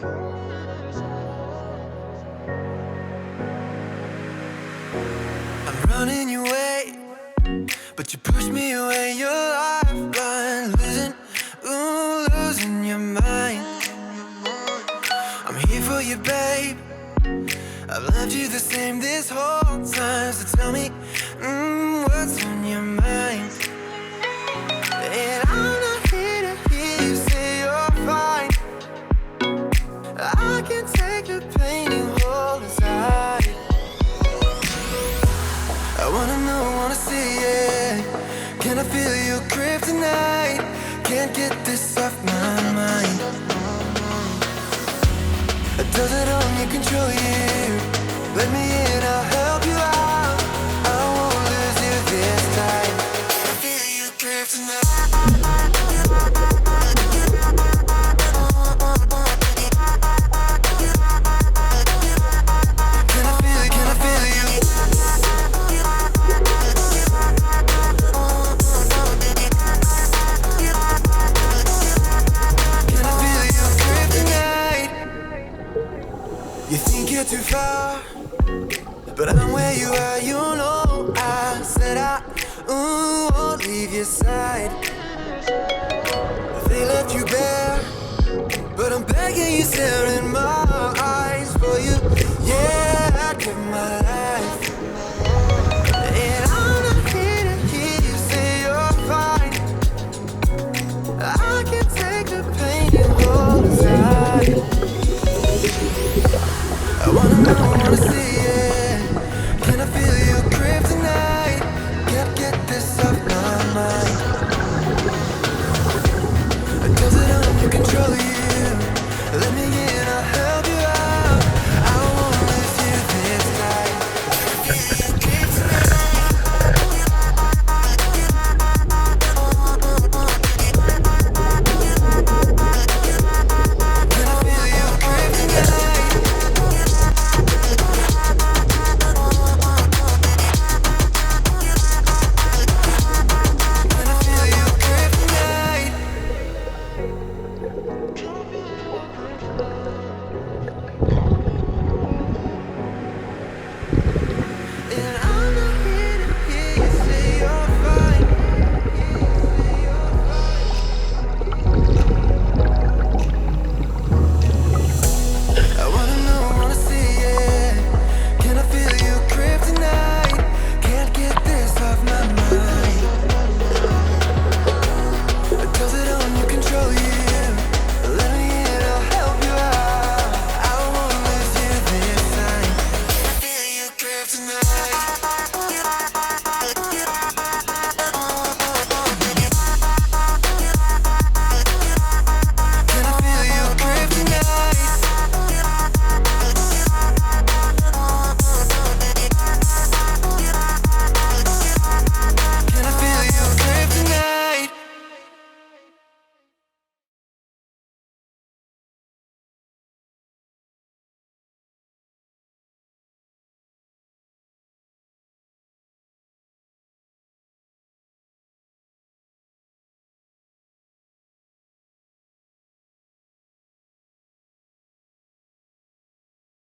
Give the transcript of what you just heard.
I'm running your way, but you push me away. Your lifeline, losing your mind. I'm here for you, babe. I've loved you the same this whole time. So tell me, what's on your mind? And I'm not here to hear you say you're fine. I can take the pain you hold inside. I wanna know, wanna see it. Can I feel your grip tonight? Can't get this off my mind. Does it only control you? Let me in, I'll help you out. I won't lose you this time. I feel your grip tonight. Can I feel it? Can I feel you? Can I feel your grip tonight? You think you're too far, but I'm where you are, you know. I said I won't leave your side. They left you bare, but I'm begging you, stare in my eyes for you. Yeah, I'd give my life. And I'm not here to hear you say you're fine. I can take the pain and hold inside.